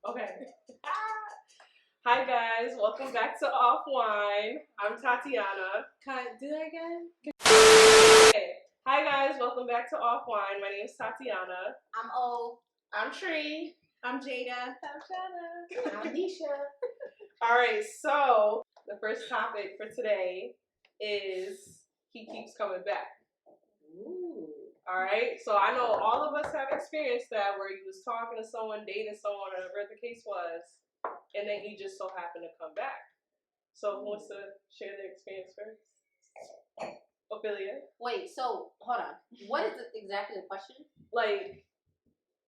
Okay. Hi guys, welcome back to Off Wine. I'm Tatiyana. Do that again? Okay. Hi guys, welcome back to Off Wine. My name is Tatiyana. I'm O. I'm Trea. I'm Jada. I'm Shana. I'm Nesha. Alright, so the first topic for today is he keeps coming back. Ooh. Alright, so I know all of us have experienced that where you was talking to someone, dating someone, whatever the case was, and then he just so happened to come back. So who wants to share their experience first? Ophelia? Wait, so hold on. What is exactly the question? Like,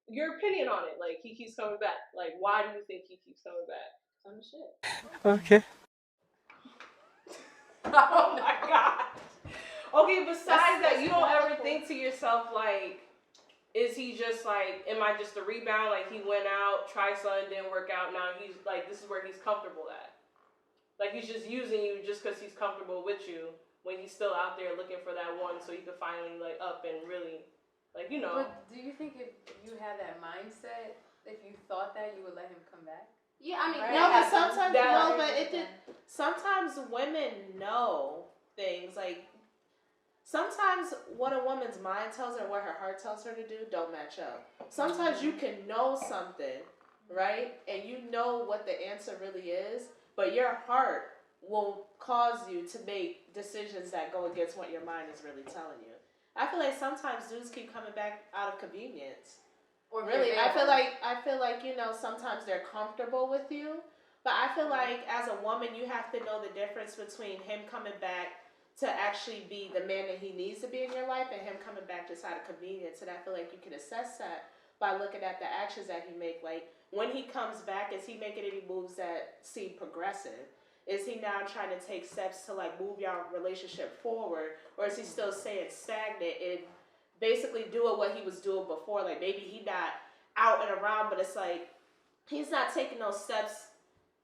your opinion on it. Like, he keeps coming back. Like, why do you think he keeps coming back? Some shit. Okay. Oh my god. Okay, besides that, you don't ever think to yourself, like, is he just like, am I just a rebound? Like, he went out, tried something, didn't work out. Now he's like, this is where he's comfortable at. Like, he's just using you just because he's comfortable with you when he's still out there looking for that one so he could finally, like, up and really, like, you know. But do you think if you had that mindset, if you thought that, you would let him come back? Yeah, I mean, Right. No, but sometimes women know things. Like, sometimes what a woman's mind tells her and what her heart tells her to do don't match up. Sometimes you can know something, right? And you know what the answer really is, but your heart will cause you to make decisions that go against what your mind is really telling you. I feel like sometimes dudes keep coming back out of convenience. Or Really, I feel like, you know, sometimes they're comfortable with you, but I feel like as a woman, you have to know the difference between him coming back to actually be the man that he needs to be in your life and him coming back just out of convenience. And I feel like you can assess that by looking at the actions that he make. Like, when he comes back, is he making any moves that seem progressive? Is he now trying to take steps to, like, move your relationship forward? Or is he still staying stagnant and basically doing what he was doing before? Like, maybe he not out and around, but it's like he's not taking those steps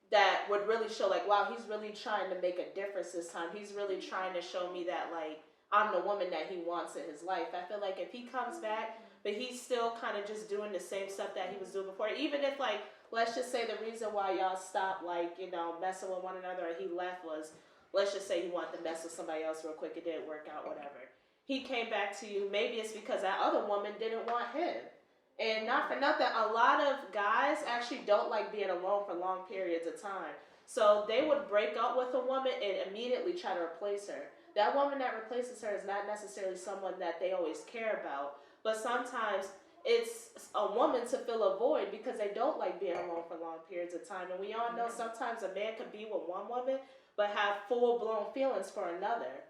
that would really show, like, wow, he's really trying to make a difference this time. He's really trying to show me that, like, I'm the woman that he wants in his life. I feel like if he comes back, but he's still kind of just doing the same stuff that he was doing before, even if, like, let's just say the reason why y'all stopped, like, you know, messing with one another or he left was, let's just say he wanted to mess with somebody else real quick, it didn't work out, whatever. He came back to you, maybe it's because that other woman didn't want him. And not for nothing, a lot of guys actually don't like being alone for long periods of time. So they would break up with a woman and immediately try to replace her. That woman that replaces her is not necessarily someone that they always care about. But sometimes it's a woman to fill a void because they don't like being alone for long periods of time. And we all know sometimes a man could be with one woman but have full-blown feelings for another.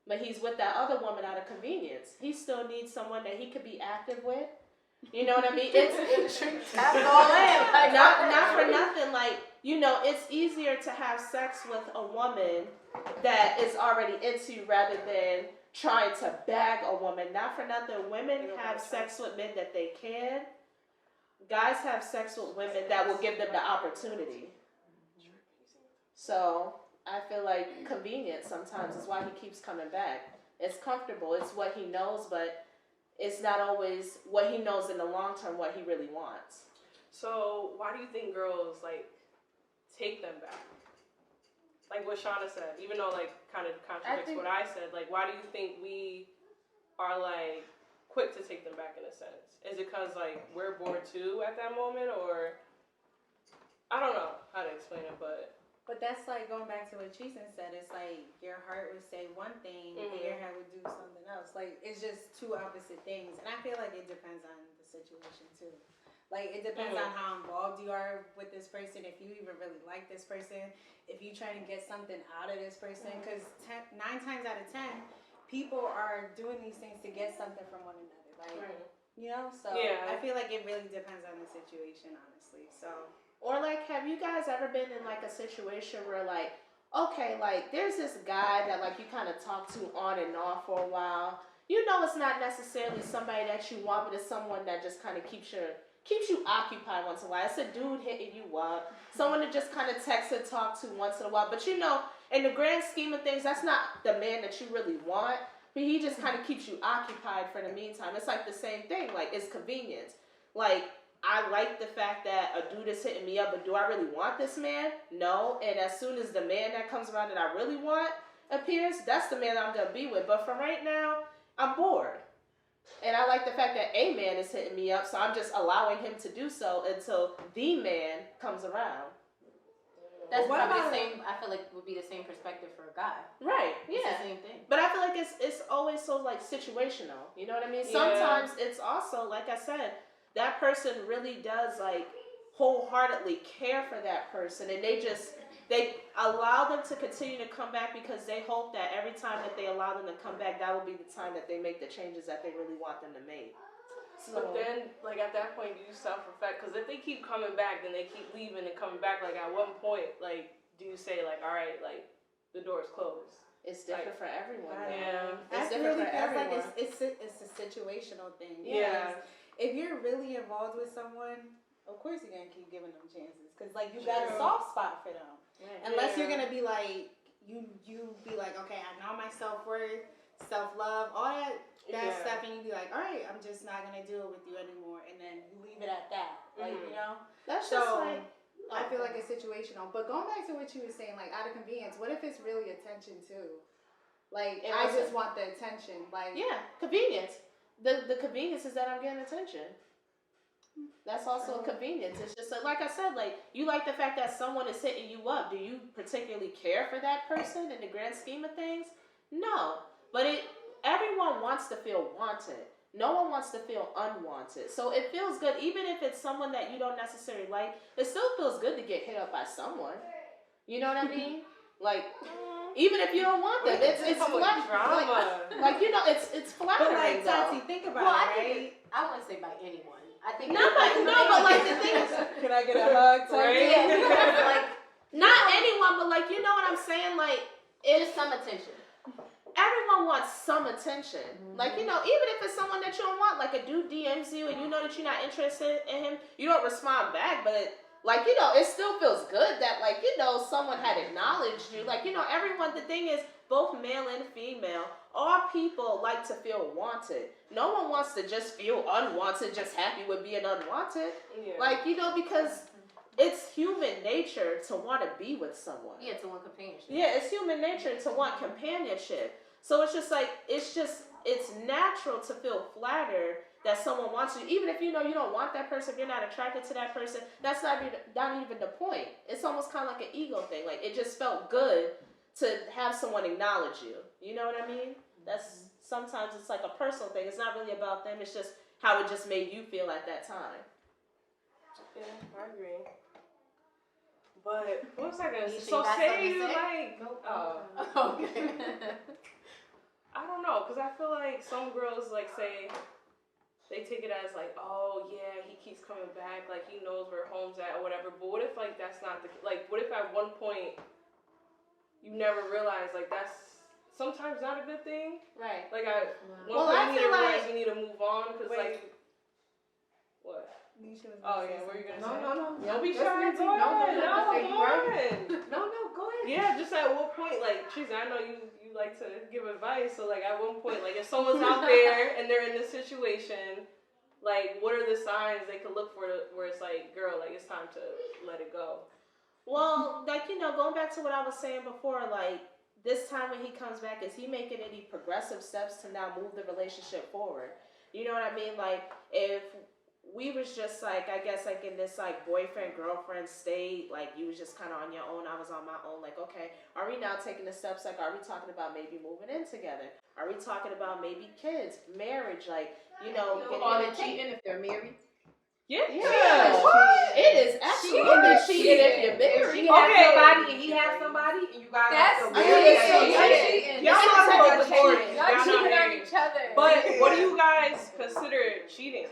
But he's with that other woman out of convenience. He still needs someone that he could be active with. You know what I mean? It's Tap it all in. Like, not for nothing. Like, you know, it's easier to have sex with a woman that is already into you rather than trying to bag a woman. Not for nothing. Women have sex with men that they can. Guys have sex with women that will give them the opportunity. So I feel like convenience sometimes is why he keeps coming back. It's comfortable. It's what he knows, but it's not always what he knows in the long term, what he really wants. So why do you think girls, like, take them back? Like what Shana said, even though, like, kind of contradicts what I said, like, why do you think we are, like, quick to take them back in a sense? Is it because, like, we're bored too at that moment, or I don't know how to explain it, but that's like going back to what Treason said. It's like your heart would say one thing and your head would do something else. Like, it's just two opposite things. And I feel like it depends on the situation too. Like, it depends on how involved you are with this person, if you even really like this person, if you trying to get something out of this person. Because 9 times out of 10, people are doing these things to get something from one another. Like, you know? So I feel like it really depends on the situation, honestly. So... Or, like, have you guys ever been in, like, a situation where, like, okay, like, there's this guy that, like, you kind of talk to on and off for a while. You know it's not necessarily somebody that you want, but it's someone that just kind of keeps you occupied once in a while. It's a dude hitting you up. Someone to just kind of text and talk to once in a while. But, you know, in the grand scheme of things, that's not the man that you really want. But he just kind of keeps you occupied for the meantime. It's like the same thing. Like, it's convenience. Like, I like the fact that a dude is hitting me up, but do I really want this man? No. And as soon as the man that comes around that I really want appears, that's the man that I'm gonna be with. But for right now, I'm bored. And I like the fact that a man is hitting me up, so I'm just allowing him to do so until the man comes around. That's What probably about- the same. I feel like would be the same perspective for a guy. Right. It's Yeah. the same thing. But I feel like it's always so like situational. You know what I mean? Yeah. Sometimes it's also, like I said, that person really does like wholeheartedly care for that person, and they allow them to continue to come back because they hope that every time that they allow them to come back, that will be the time that they make the changes that they really want them to make. So, But then, like, at that point, do you self-reflect? Because if they keep coming back, then they keep leaving and coming back. Like, at one point, like, do you say, like, all right, like, the door's closed? it's different for everyone. I though. Yeah. It's I different really for feel like everyone. it's a situational thing. Yeah. Because if you're really involved with someone, of course you're gonna keep giving them chances. Cause like you got a True. soft spot for them. Right. Unless Yeah. you're gonna be like you be like, okay, I know my self-worth, self-love, all that Yeah. stuff, and you be like, all right, I'm just not gonna deal with you anymore, and then you leave it at that. Like Mhm. you know. That's So, just like I feel like it's situational. But going back to what you were saying, like out of convenience, what if it's really attention too? Like It I wasn't- just want the attention. Like convenience. The convenience is that I'm getting attention. That's also a convenience. It's just like I said, like you like the fact that someone is hitting you up. Do you particularly care for that person in the grand scheme of things? No, but everyone wants to feel wanted. No one wants to feel unwanted. So it feels good, even if it's someone that you don't necessarily like. It still feels good to get hit up by someone. You know what I mean? Like even if you don't want them, it's flattering. drama. Like you know, it's but flattering. like though. Tati, think about Well, it, I right? think I wouldn't say by anyone. I think Not by but like the thing is, Can I get a hug, Tati? Right? yeah, because, like not anyone, but like you know what I'm saying. Like just some attention. everyone wants some attention. Like you know, even if it's someone that you don't want, like a dude DMs you and you know that you're not interested in him, you don't respond back, but. Like, you know, it still feels good that, like, you know, someone had acknowledged you. Like, you know, everyone, the thing is, both male and female, all people like to feel wanted. No one wants to just feel unwanted, just happy with being unwanted. Yeah. Like, you know, because it's human nature to want to be with someone. Yeah, to want companionship. Yeah, it's human nature to want companionship. So it's just like, it's natural to feel flattered that someone wants you, even if you know you don't want that person, if you're not attracted to that person, that's not even the point. It's almost kind of like an ego thing. Like, it just felt good to have someone acknowledge you. You know what I mean? That's sometimes it's like a personal thing. It's not really about them. It's just how it just made you feel at that time. Yeah, I agree. But what was I gonna say? You So got say something to you say? like, Okay. I don't know, cause I feel like some girls like say they take it as like, oh yeah, he keeps coming back, like he knows where home's at or whatever. But what if like that's not the like? What if at one point you never realize like that's sometimes not a good thing? Right. Like I Well, point I you need to feel realize like- you need to move on, cause like what? Nisha was Oh gonna say yeah, what are you gonna something. say? No. Don't be Just shy. need to- Go no, ahead. no, No, say you go right. ahead. No, go ahead. Yeah, just at what point, like, Teresa, I know you like to give advice, so, like, at one point, like, if someone's out there and they're in this situation, like, what are the signs they could look for where it's like, girl, like, it's time to let it go? Well, like, you know, going back to what I was saying before, like, this time when he comes back, is he making any progressive steps to now move the relationship forward? You know what I mean? Like, if we was just, like, I guess, like, in this, like, boyfriend-girlfriend state, like, you was just kind of on your own, I was on my own, like, okay, are we now taking the steps, like, are we talking about maybe moving in together? Are we talking about maybe kids, marriage, like, you know, Are they cheating if they're married? Yeah. It is absolutely cheating if you're married. She has somebody and he has somebody and you guys That's are cheating. Y'all not supposed to cheat. Y'all Y'all cheating not on married. each other. But what do you guys consider cheating?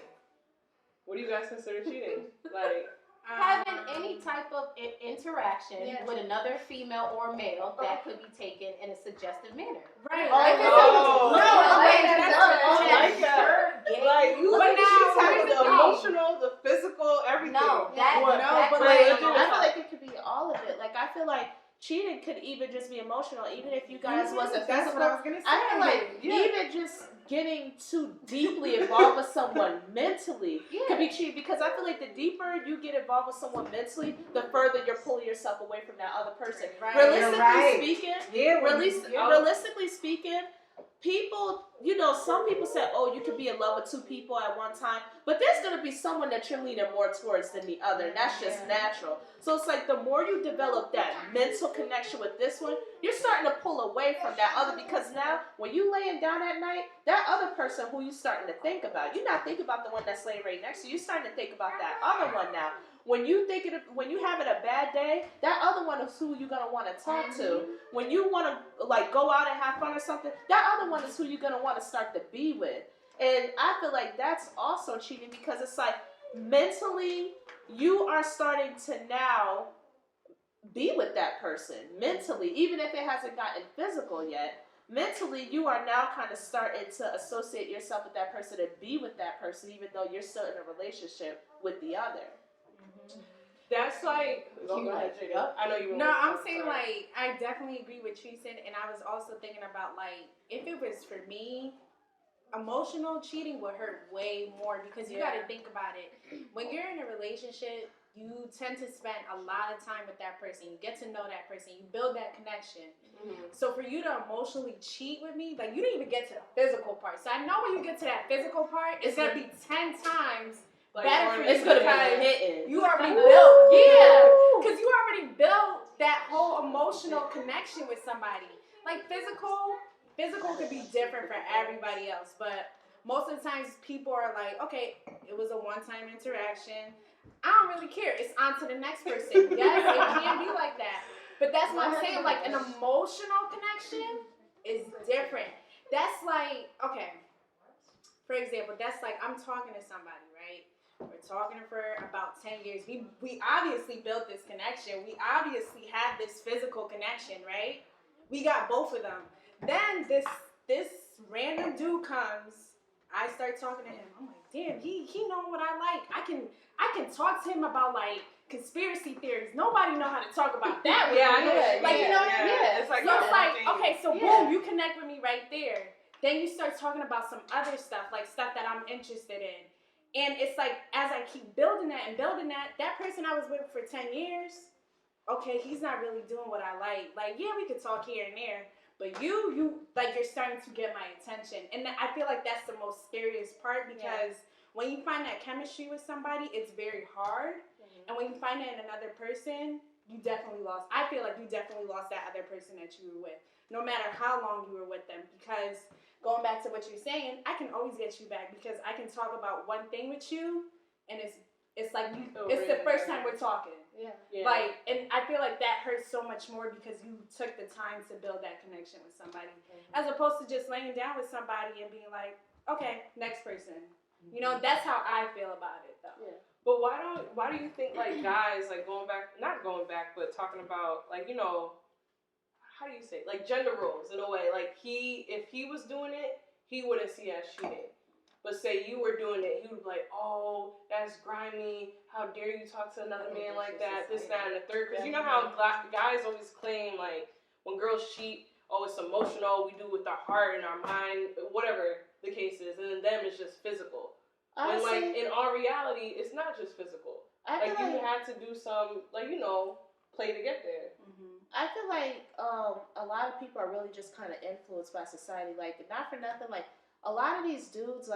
What do you guys consider cheating? Like, Having any type of interaction Yeah. with another female or male that could be taken in a suggestive manner. Right. Oh, Like, no. no, like like, that's like that. Like, you But think now- she's having the no. emotional, the physical, everything. No, that, What? that but could like, be legit- I feel like it could be all of it. Like, I feel like cheating could even just be emotional, even if you guys wasn't That's physical. what I was gonna say. I feel like even just getting too deeply involved with someone mentally could be cheating, because I feel like the deeper you get involved with someone mentally, the further you're pulling yourself away from that other person. Right. Realistically speaking, people, you know, some people say, oh, you can be in love with two people at one time, but there's going to be someone that you're leaning more towards than the other, and that's just natural. So it's like the more you develop that mental connection with this one, you're starting to pull away from that other, because now when you laying down at night, that other person who you starting to think about, you're not thinking about the one that's laying right next to you, you're starting to think about that other one now. When you having a bad day, that other one is who you're gonna want to talk to. When you want to like go out and have fun or something, that other one is who you're gonna want to start to be with. And I feel like that's also cheating, because it's like mentally you are starting to now be with that person mentally, even if it hasn't gotten physical yet. Mentally, you are now kind of starting to associate yourself with that person and be with that person, even though you're still in a relationship with the other. That's like, go ahead, Jada. I know you. No, I'm saying like I definitely agree with Treason, and I was also thinking about like if it was for me, emotional cheating would hurt way more, because you got to think about it. When you're in a relationship, you tend to spend a lot of time with that person. You get to know that person. You build that connection. Mm-hmm. So for you to emotionally cheat with me, like you didn't even get to the physical part. So I know when you get to that physical part, it's gonna be 10 times. Like better for you, it's gonna because be hitting. You already built, because you already built that whole emotional connection with somebody. Like physical could be different for everybody else, but most of the times people are like, okay, it was a one-time interaction. I don't really care. It's on to the next person. Yes, it can be like that, but that's what I'm saying. Like an emotional connection is different. That's like, okay, for example, that's like I'm talking to somebody, right? We're talking for about 10 years. We obviously built this connection. We obviously had this physical connection, right? We got both of them. Then this random dude comes. I start talking to him. I'm like, damn, he know what I like. I can talk to him about like conspiracy theories. Nobody know how to talk about that. You know what I mean? It's like, so it's like, okay, so boom, you connect with me right there. Then you start talking about some other stuff, like stuff that I'm interested in. And it's like, as I keep building that, that person I was with for 10 years, okay, he's not really doing what I like. Like, yeah, we could talk here and there, but you like, you're starting to get my attention. And I feel like that's the most scariest part, because when you find that chemistry with somebody, it's very hard. Mm-hmm. And when you find that in another person, you definitely lost. I feel like you definitely lost that other person that you were with, no matter how long you were with them, because going back to what you're saying, I can always get you back, because I can talk about one thing with you, and it's like it's the first time we're talking. Yeah. Like, and I feel like that hurts so much more, because you took the time to build that connection with somebody, as opposed to just laying down with somebody and being like, okay, next person. Mm-hmm. You know, that's how I feel about it, though. Yeah. But why do you think like guys, like not going back, but talking about like, you know, how do you say, like gender roles in a way, like if he was doing it, he wouldn't see us cheating. But say you were doing it, he would be like, oh, that's grimy. How dare you talk to another man like that? This, that, and the third. Because you know how guys always claim, like, when girls cheat, oh, it's emotional. We do it with our heart and our mind, whatever the case is. And then them, it's just physical. When, like, in our reality, it's not just physical. Like, you had to do some, like, you know, play to get there. Mm-hmm. I feel like a lot of people are really just kind of influenced by society. Like, not for nothing, like, a lot of these dudes,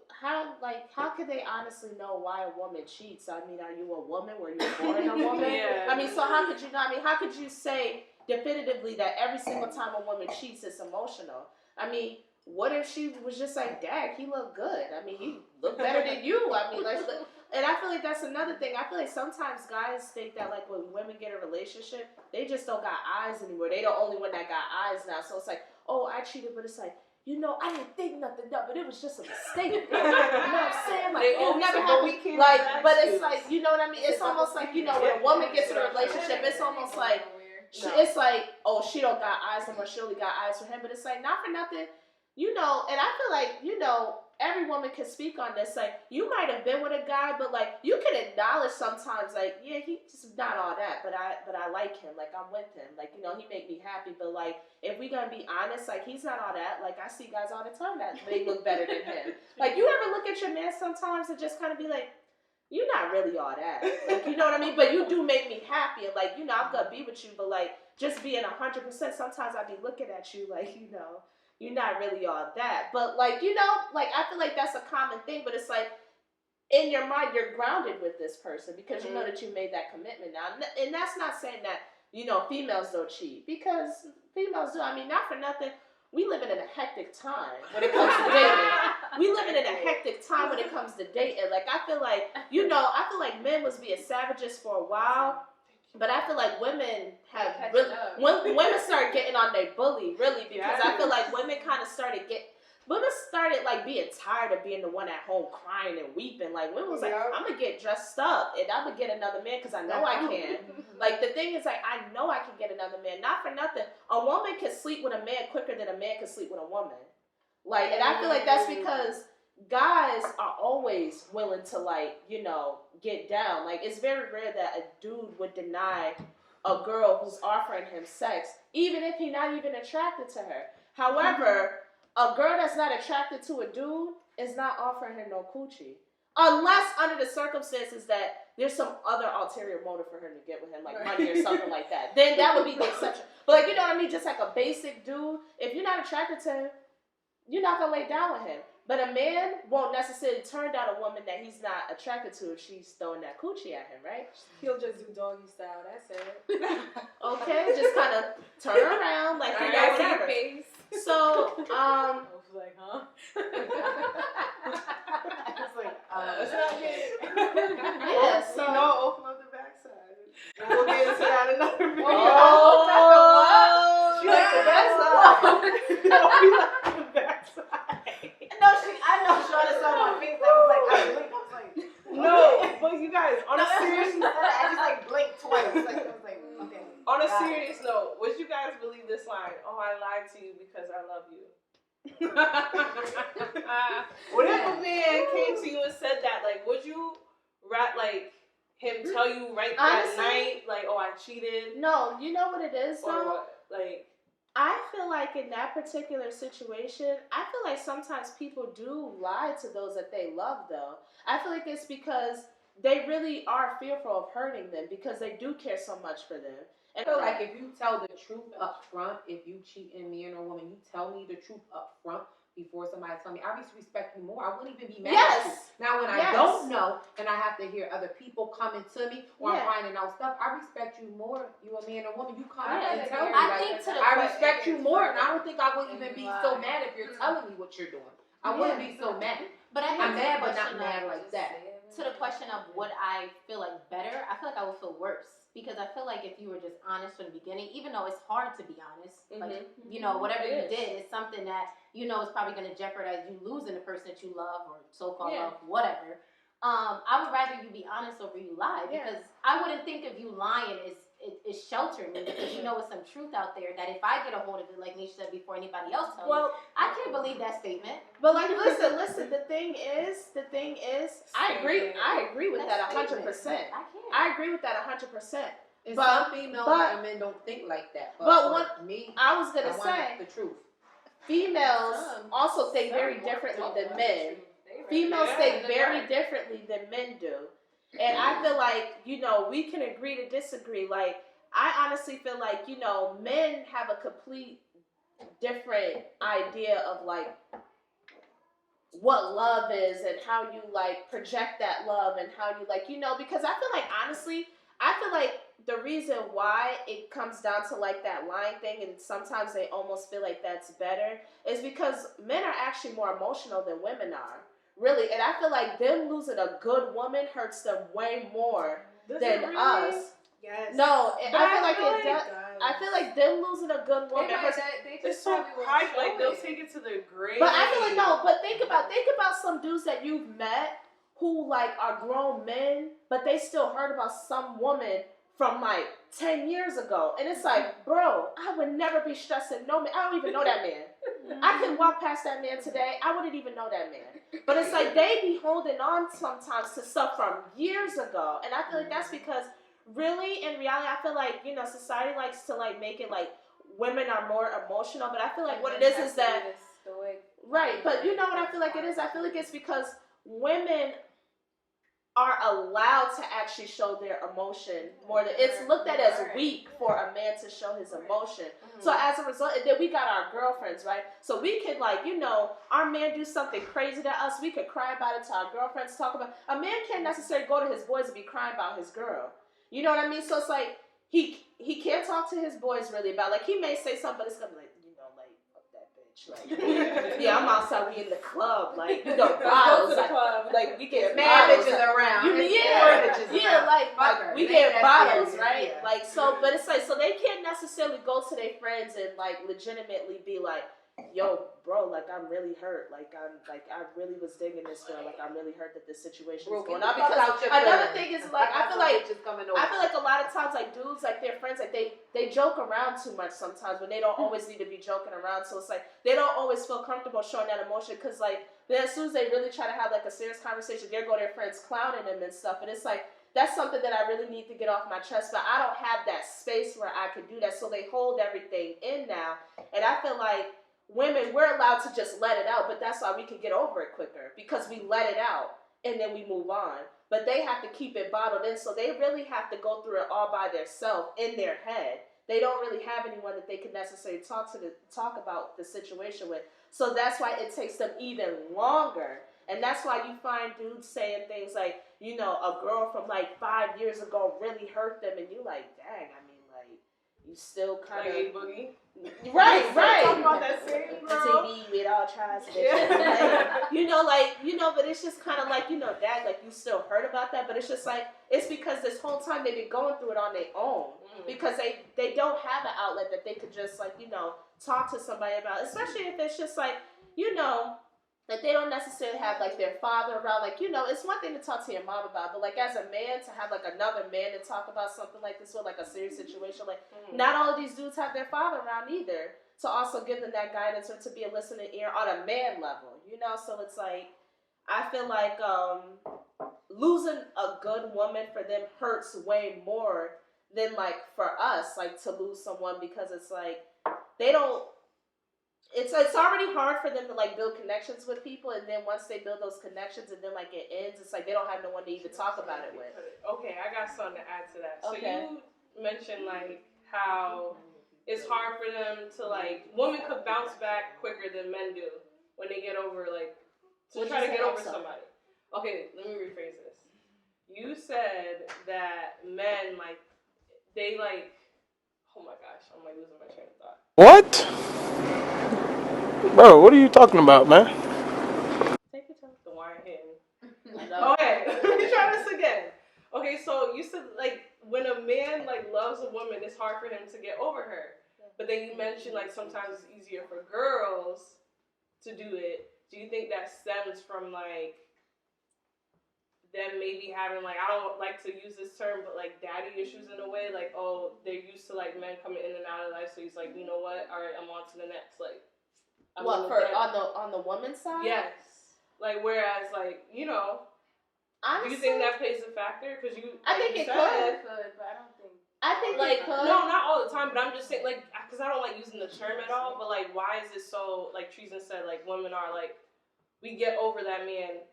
how could they honestly know why a woman cheats? I mean, are you a woman? Were you born a woman? I mean, so how could you not? I mean, how could you say definitively that every single time a woman cheats, it's emotional? I mean, what if she was just like, Dad, he looked good. I mean, he looked better than you. I mean, like, and I feel like that's another thing. I feel like sometimes guys think that, like, when women get a relationship, they just don't got eyes anymore. They the only one that got eyes now. So it's like, oh, I cheated, but it's like, you know, I didn't think nothing up, but it was just a mistake. You know what I'm saying? Like, it never happened. Like, but it's like, you know what I mean? It's almost like, you know, when a woman gets in a relationship, it's almost like, it's like, oh, she don't got eyes no more. She only got eyes for him. But it's like, not for nothing, you know. And I feel like, you know, every woman can speak on this. Like, you might have been with a guy, but like, you can acknowledge sometimes, like, yeah, he's just not all that, but I like him. Like, I'm with him. Like, you know, he make me happy. But like, if we gonna be honest, like, he's not all that. Like, I see guys all the time that they look better than him. Like, you ever look at your man sometimes and just kind of be like, you're not really all that. Like, you know what I mean? But you do make me happy. And like, you know, I'm gonna be with you, but like, just being 100%, sometimes I be looking at you like, you know, you're not really all that. But like, you know, like, I feel like that's a common thing, but it's like, in your mind, you're grounded with this person because you know that you made that commitment now. And that's not saying that, you know, females don't cheat, because females do. I mean, not for nothing, we living in a hectic time when it comes to dating. We living in a hectic time when it comes to dating. Like, I feel like, you know, I feel like men was being savages for a while. But I feel like women have really, women started getting on their bully, really, because I feel like women started like being tired of being the one at home crying and weeping. Like, women was like, I'm gonna get dressed up and I'm gonna get another man because I know I can. Like, the thing is, like, I know I can get another man. Not for nothing, a woman can sleep with a man quicker than a man can sleep with a woman. Like, and I feel like that's because guys are always willing to, like, you know, get down. Like, it's very rare that a dude would deny a girl who's offering him sex, even if he's not even attracted to her. However, a girl that's not attracted to a dude is not offering her no coochie. Unless under the circumstances that there's some other ulterior motive for her to get with him, like money or something like that. Then that would be the exception. But like, you know what I mean? Just like a basic dude, if you're not attracted to him, you're not going to lay down with him. But a man won't necessarily turn down a woman that he's not attracted to if she's throwing that coochie at him, right? He'll just do doggy style, that's it. Okay, just kind of turn around, like, you know, whatever. So, I was like, huh? It's like, it's not good. Yeah, so. You know, open up the backside. And we'll get into that another video. Oh, She likes the backside. No, we like the backside. No, I know Shawna saw my face. I was like, I blinked. I was like, No, but you guys, on a serious note, I just like blinked twice. Like, I was like, okay. On a serious note, would you guys believe this line? Oh, I lied to you because I love you. What if a man came to you and said that? Like, would you like him tell you right that night, like, oh, I cheated? No, you know what it is, Or though? what? Like, I feel like in that particular situation, I feel like sometimes people do lie to those that they love, though. I feel like it's because they really are fearful of hurting them because they do care so much for them. I feel like if you tell the truth up front, if you cheat in me and a woman, you tell me the truth up front before somebody tell me, I respect you more. I wouldn't even be mad at you. Now, when I don't know and I have to hear other people coming to me or I'm finding out stuff, I respect you more. You a man or woman, you come and tell me. I respect you more, and I don't think I would even be so mad if you're telling me what you're doing. I wouldn't be so mad. But I'm mad, but not mad like that. To the question of would I feel like better, I feel like I would feel worse. Because I feel like if you were just honest from the beginning, even though it's hard to be honest, like, you know, whatever you did is something that, you know, is probably going to jeopardize you losing the person that you love or so-called love, whatever. I would rather you be honest over you lie, because I wouldn't think of you lying is sheltering me, because you know it's some truth out there that if I get a hold of it, like Nesha said before anybody else tells me, I can't believe that statement. But like, listen, the thing is, I agree with that 100%. I agree with that 100%. And but some females and men don't think like that. But what me, I was gonna say, the truth. Females also think very differently than men. Females think very differently than men do. And I feel like, you know, we can agree to disagree. Like, I honestly feel like, you know, men have a complete different idea of, like, what love is and how you, like, project that love and how you, like, you know, because I feel like, honestly, I feel like the reason why it comes down to, like, that lying thing, and sometimes they almost feel like that's better, is because men are actually more emotional than women are. Really. And I feel like them losing a good woman hurts them way more than us. Yes. No, I feel like it does. I feel like them losing a good woman hurts. They just so private, like they'll take it to their grave. But I feel like no. But think about some dudes that you've met who, like, are grown men, but they still heard about some woman from like 10 years ago. And it's like, bro, I would never be stressing no man. I don't even know that man. I can walk past that man today. I wouldn't even know that man. But it's like they be holding on sometimes to stuff from years ago. And I feel like that's because really, in reality, I feel like, you know, society likes to like make it like women are more emotional. But I feel like what it is that, right. But you know what I feel like it is? I feel like it's because women are allowed to actually show their emotion more than it's looked at as weak for a man to show his emotion. So as a result, and then we got our girlfriends, right? So we could like, you know, our man do something crazy to us, we could cry about it to our girlfriends, talk about it. A man can't necessarily go to his boys and be crying about his girl. You know what I mean? So it's like he can't talk to his boys really about, like, he may say something, but it's gonna be like, you know, like, fuck that bitch. Like, yeah, I'm outside, we in the club, like, you know, bottles, like we get mad bottles, bitches around. Like we get bottles, right? Yeah. Like, so, but it's like, so they can't necessarily go to their friends and like legitimately be like, yo, bro, like I'm really hurt. Like I really was digging this girl. Like I'm really hurt that this situation is going on. Because another thing is like I feel like a lot of times like dudes, like their friends, like they joke around too much sometimes when they don't always need to be joking around. So it's like they don't always feel comfortable showing that emotion because like then as soon as they really try to have like a serious conversation, there go their friends clowning them and stuff. And it's like that's something that I really need to get off my chest, but I don't have that space where I could do that. So they hold everything in now, and I feel like women, we're allowed to just let it out, but that's why we can get over it quicker because we let it out and then we move on. But they have to keep it bottled in, so they really have to go through it all by themselves in their head. They don't really have anyone that they can necessarily talk about the situation with. So that's why it takes them even longer. And that's why you find dudes saying things like, you know, a girl from like 5 years ago really hurt them, and you like, dang, I mean, like, you still kind of like boogie. Right. Talking about that same girl. TV with all tries, like, you know, but it's just kind of like, you know, dad, like you still heard about that, but it's just like it's because this whole time they've been going through it on their own because they don't have an outlet that they could just like, you know, talk to somebody about, especially if it's just like, you know, that they don't necessarily have like their father around. Like, you know, it's one thing to talk to your mom about, but like as a man to have like another man to talk about something like this with like a serious situation, like not all of these dudes have their father around either to also give them that guidance or to be a listening ear on a man level, you know. So it's like I feel like losing a good woman for them hurts way more than like for us, like to lose someone, because it's like they don't. It's already hard for them to like build connections with people, and then once they build those connections and then like it ends, it's like they don't have no one to even talk about it with. Okay, I got something to add to that. Okay. So you mentioned like how it's hard for them to like women could bounce back quicker than men do when they get over like to try to get over somebody. Okay, let me rephrase this. You said that men like they like, oh my gosh, I'm like losing my train of thought. What? Bro, what are you talking about, man? Take your time. The wine hitting. Okay, let me try this again. Okay, so you said like when a man like loves a woman, it's hard for him to get over her. But then you mentioned like sometimes it's easier for girls to do it. Do you think that stems from like them maybe having like, I don't like to use this term, but like daddy issues in a way, like, oh, they're used to like men coming in and out of life, so he's like, you know what, all right, I'm on to the next, like what for on the woman's side? Yes. Like whereas like, you know, honestly, do you think that plays a factor? Because you, I think it could, but I don't think. I think like it could. No, not all the time, but I'm just saying like, because I don't like using the term at all, but like why is it so like Treason said like women are like we get over that man.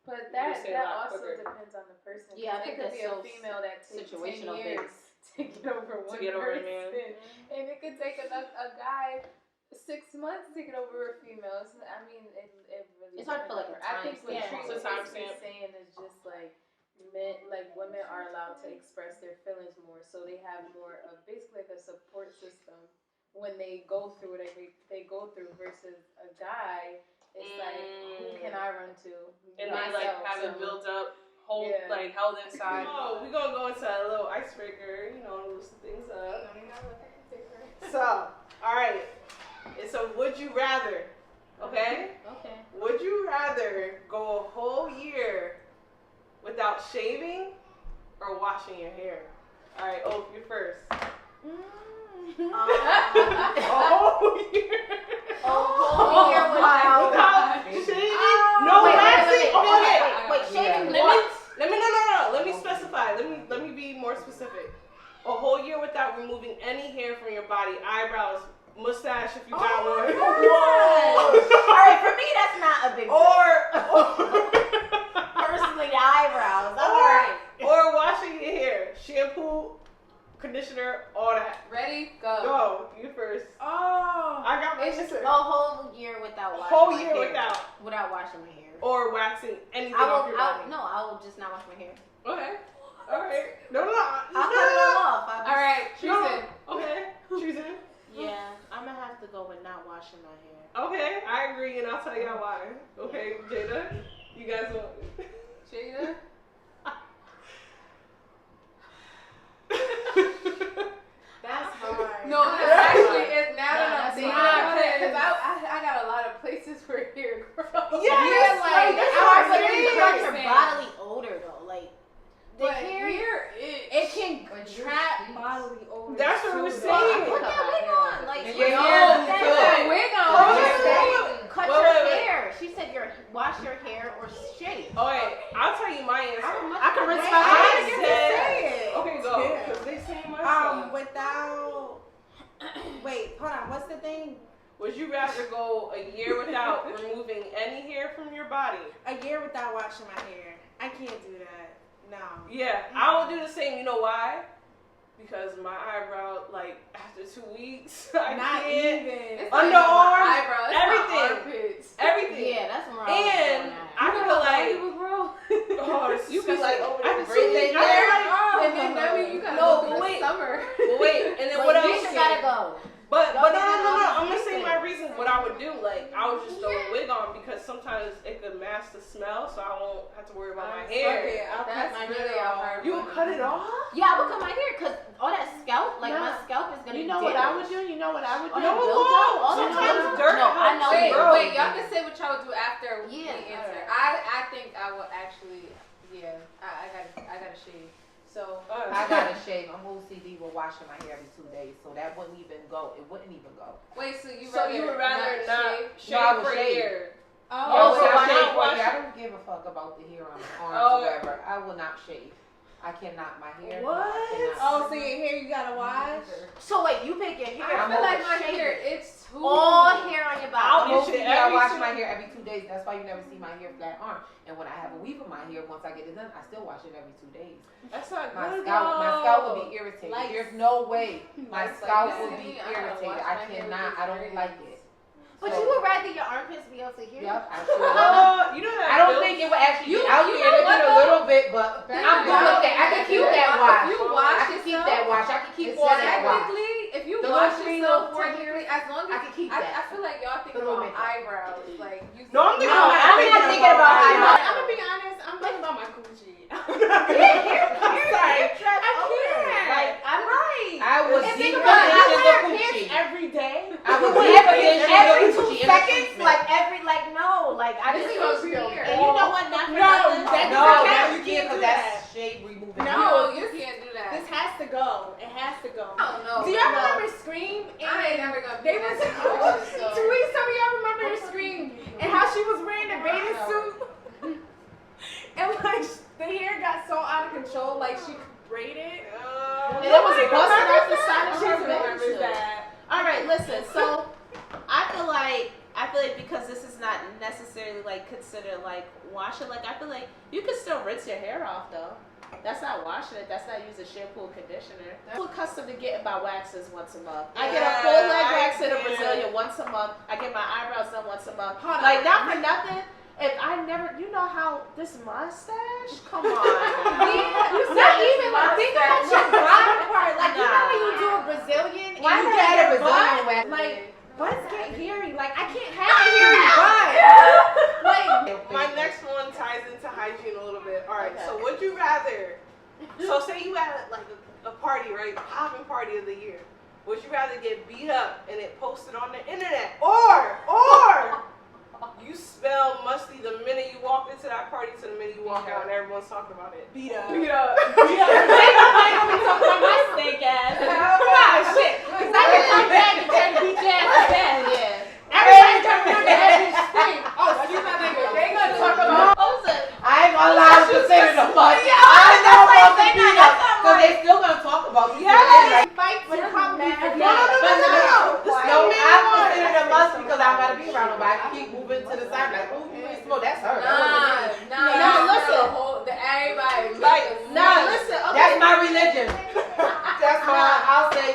But that also depends on the person. Yeah, I think it could be so a female that takes 10 situational years to get over one person, and it could take a guy 6 months to get over a female. So, I mean, it really. It's hard for like a time. I think what Treason is saying is just like men, like women are allowed to express their feelings more, so they have more of basically like a support system when they go through what they go through versus a guy. It's like, who can I run to? And they like have it built up, like held inside. Oh, we're gonna go into a little icebreaker, you know, loosen things up. So, alright. It's a would you rather. Okay? Okay. Would you rather go a whole year without shaving or washing your hair? All right, oh, you first. Oh, year. oh, year without. Shaving? Oh, No wait, waxing? wait, shaving Let once. me Let me specify. Let me be more specific. A whole year without removing any hair from your body, eyebrows, mustache if you got one. Whoa. All right, for me that's not a big deal. Or Personally, the eyebrows. All right. or washing your hair, shampoo, conditioner, all that. Ready? Go. Go, you first. Oh. I got my It's just answer. A whole year without washing Whole my year hair. Without washing my hair. or waxing anything off your body. I will just not wash my hair. Okay. All right. No. I'll cut it all off. All right, Trea. Okay. Treason. Yeah, I'm gonna have to go with not washing my hair. Okay, I agree, and I'll tell y'all why. Okay, Jada, you guys want? Jada. That's hard. No, it's actually it's now that I'm that's thinking hard. about it, because I got a lot of places where hair grows. Yes, like It's I hard, was but really you cut your saying. bodily odor though. Like the But hair. It can trap bodily odor. That's what we're too, saying. though. Put that wig on. Like And you your know, hair that- be Put good. a wig on. Oh, What you yeah. saying? cut Wait, your wait, wait. hair. She said wash your hair or shave. Oh wait, I'll tell you my answer. I can rinse Wait, my I hair. didn't get to say it. Okay, go. Yeah. Because they saying my stuff. Without. Wait, hold on. What's the thing? Would you rather go a year without removing any hair from your body? A year without washing my hair. I can't do that. No. Yeah, I would do the same. You know why? Because my eyebrow, like after 2 weeks, I Not can't. even. It's not even Underarms, my eyebrows, it's my everything. armpits. Everything. Yeah, that's more. And I You feel know how like you would grow. oh, it's You be like over I there can braiding see their hair. And then that means you gotta No, go through but the wait. summer. But wait, and then what But else? you gotta go. But Y'all no, get no. all I'm gonna these say reasons. my reason. What I would do, like I would just throw a wig on because sometimes it could mask the smell, so I won't have to worry about my hair. Okay, I'll cut That's my really hair a off. hard You would cut it off? Yeah, I would cut my hair because all that scalp, like my Nah. scalp is gonna. You know what I would do? You know what I would All do? that No, buildup, all that sometimes buildup. dirt No, I know. helps. Wait, Bro. wait, y'all can say what y'all would do after we Yeah. answer. I think I will actually, yeah, I gotta shave. So I gotta shave. I'm OCD with washing my hair every 2 days, so that wouldn't even go. It wouldn't even go. wait, so you Would rather not shave No, I would for a shave. year. Oh, so so why I shave not for wash you. I it? don't give a fuck about the hair on the arms Oh. or whatever. I will not shave. I cannot. My hair. What? I cannot. Oh, so your hair you gotta wash? So wait, you pick your hair. I I'm feel like over my shaving. hair, it's too all hair on your I'll body. do OCD, shit I every wash single- my hair every 2 days. That's why you never see my hair flat arm. And when I have a weave in my hair, once I get it done, I still wash it every 2 days. That's not My good. scalp will be irritated. Lights. There's no way my Lights scalp like will that. be I gotta irritated. wash I my hair cannot. with I don't these like braids. it. But So- you would rather your armpits be able to hear? Yep, I sure would. You know that. I don't built- think it would actually You- get out you there. know It what, did a though? little bit, but Think I'm good about with that. I it. can keep that wash. If you wash I can keep yourself, that wash. I can keep all that wash. technically, if you The wash little green yourself little technically, as long I as can keep I that. feel like y'all think The little about makeup. eyebrows, like you. No, I'm thinking No, about I'm not thinking about eyebrows. I'm gonna be honest, I'm thinking about my coochie. Sorry. I can't. Like, I'm right. I was And deep think about it, I condition wear the pants coochie. every day. I was Wait, deep condition the every 2 coochie. seconds, like no, like I This just is feel gonna be a weird. And you know what? Not for No, nothing. that No, doesn't that's count. You yeah, can't do because that. that's shade removing. No. No, you can't do that. This has to go. It has to go. I don't know. Do y'all No. remember Scream? I ain't never gonna. They be was in that situation, so. Tweet, some of y'all remember the Scream and how she was wearing the bathing suit and like the hair got so out of control, like she could braid it. And it was busting off the side of She her remembers face. that. All right, listen. So I feel like because this is not necessarily like considered like washing. Like I feel like you can still rinse your hair off though. That's not washing it. That's not using shampoo and conditioner. I'm accustomed to getting my waxes once a month. I get a full leg wax in a Brazilian once a month. I get my eyebrows done once a month. Hold on. Like not for nothing. If I never, you know how this mustache? Come on. Yeah, not even like think about your bottom part. Like you know Nah. when you do a Brazilian and Why you not get add a your Brazilian butt, wax? like butts get hairy. Like I can't have a hairy butt. Like My next one ties into hygiene a little bit. All right, Okay. so would you rather? So say you had like a party, right? The popping party of the year. Would you rather get beat up and it posted on the internet, or you smell musty the minute you walk into that party to the minute you walk out and everyone's talking about it? beat up. Beat up. Ain't nobody gonna be talking about my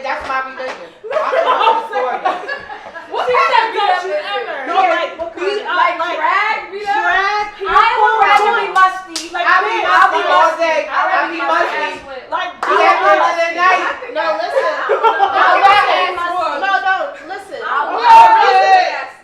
That's my religion. I come up with the story. What kind of don't you ever? No, like drag, beat up. I would rather be musty. I'll be musty all day. I'll be musty. Like Every other night. No, listen. Listen.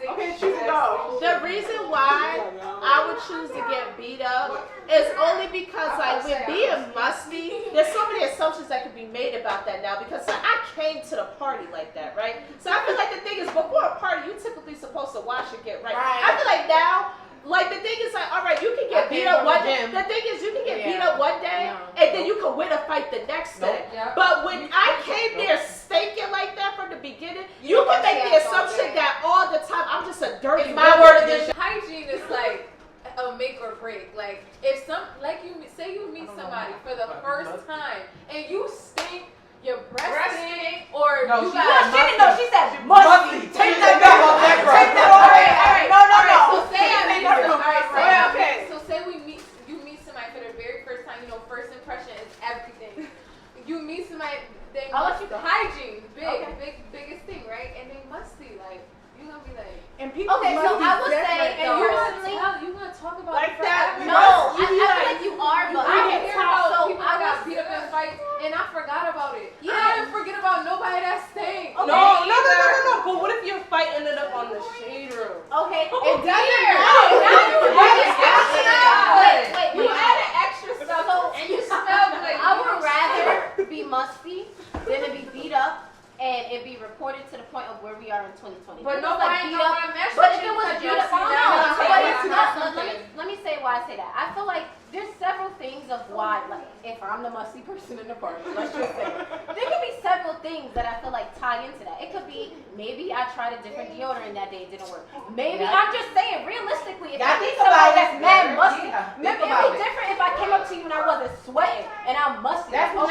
Okay, choose it go. The reason why I would choose to get beat up is only because, like, with being musty, there's so many assumptions that can be made about that now. Because I came to the party like that, right? So I feel like the thing is, before a party, you typically supposed to wash and get right. I feel like now. Like, the thing is, like, all right, you can get beat up one day. The thing is, you can get beat up one day, and then you can win a fight the next day. But when I came there stinking like that from the beginning, you can make the assumption that all the time I'm just a dirty. It's my word against Hygiene is like a make or break. Like, if say you meet somebody for the first time, and you stink, your breath stink, or No, you she got said No, she said musty. Take that back off that girl. Take that off. So say I meet somebody. So say you meet somebody for the very first time. You know, first impression is everything. You meet somebody, they hygiene, biggest thing, right? And they musty, like you're gonna be like. And people Okay, so I would say, And personally, you're gonna talk about Like it that, forever. no, I feel like you are, but I I can hear about people I that got was- beat up in fights, and I forgot about it. Yeah. I didn't forget about nobody that stank. Okay. No. But what if your fight ended up on the shade room? Okay. It doesn't Now you added extra Wait, You added extra stuff, and you smelled like. I would rather be musty than to be beat up and it be reported to the point of where we are in 2020. But If it was nobody beat know up, I'm messing but if with it you was because beat you're up, sitting no, down but and it's saying not. something. Let me say why I say that. I feel like there's several things of why, like, if I'm the musty person in the party, let's just say, there could be several things that I feel like tie into that. It could be maybe I tried a different deodorant that day, it didn't work. Maybe I'm just saying, realistically, if I meet somebody that's mad musty, maybe it'd be different if I came up to you and I wasn't sweating and I'm musty. That's okay.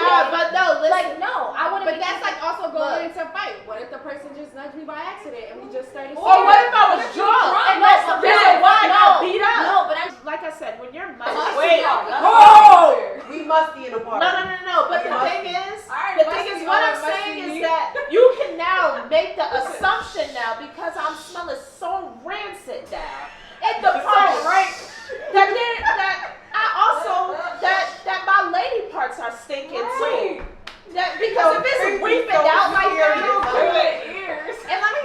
listen. Like, no, I wouldn't. But be that's like also going Look. into a fight. What if the person just nudged me by accident and we just started? Or what if I was drunk? And that's the reason why I got beat up. No, but I'm Like I said, when you're musty. Wait. We must be in the party. No. But the thing is, what I'm saying is that you can now make the assumption now because I'm smelling so rancid now at the party that my lady parts are stinking too. That because if it's reaping out like that,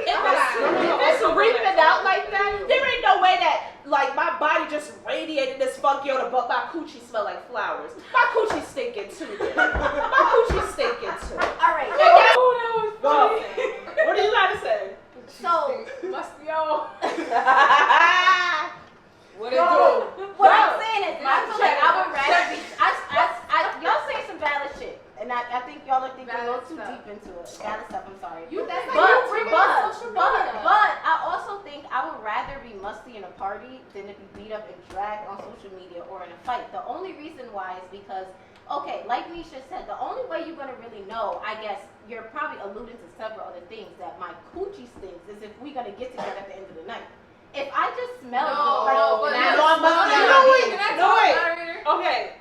if it's reaping out like that, there ain't no way that like my body just radiated this funky odor, but my coochie smell like flowers. My coochie stinking too. My coochie stinking too. all right. Go. What do you gotta say? So Musty yo. What it do? what I'm saying is, I feel like I would rather be. Y'all saying some valid shit, and I think y'all are thinking a little too deep into it. Valid stuff. I'm sorry. But I also think I would rather be musty in a party than to be beat up and dragged on social media or in a fight. The only reason why is because, okay, like Nesha said, the only way you're gonna really know, I guess, you're probably alluding to several other things, that my coochie stinks is if we're gonna get together at the end of the night. If I just smell Okay,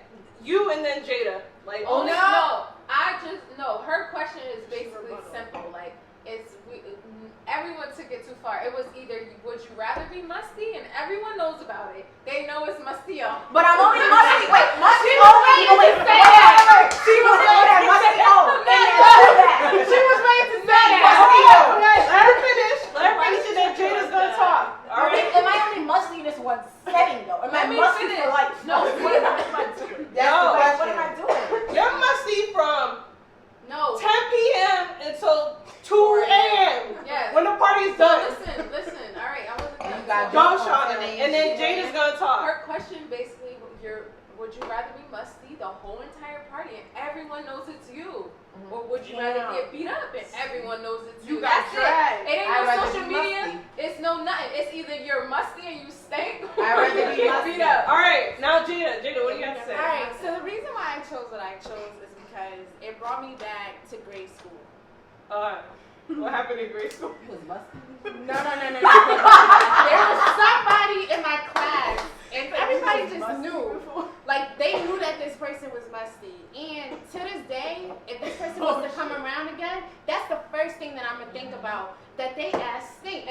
you and then Jada. Like, Her question is basically simple. Like, everyone took it too far. It was either would you rather be musty, and everyone knows about it. They know it's musty yo. but I'm only musty. Wait, musty only. She was saying that musty She was ready to say that. let her finish, and then Jada's gonna talk. All right. Am I only musty in this one setting though? Am I musty for life? No. What am I doing? What am I doing? You're musty from No. 10 p.m. until 2 a.m. Yes. when the party's So done. listen. All right, I wasn't You done. got Go, drunk Shauna, on and then Jada's gonna talk. Her question basically, would you rather be musty the whole entire party and everyone knows it's you? Or would you rather get beat up and everyone knows it's you? That's it. It ain't no social media. It's no nothing. It's either you're musty and you stink, or I'd you rather be get musty. beat up. All right, now Jada, what do you have to say? Alright, so the reason why I chose what I chose is because it brought me back to grade school. What happened in grade school? No. There was somebody in my class, and everybody just knew. Like, they knew that this person was musty. And to this day, if this person was to come around again, that I'm gonna think about that they asked. Think.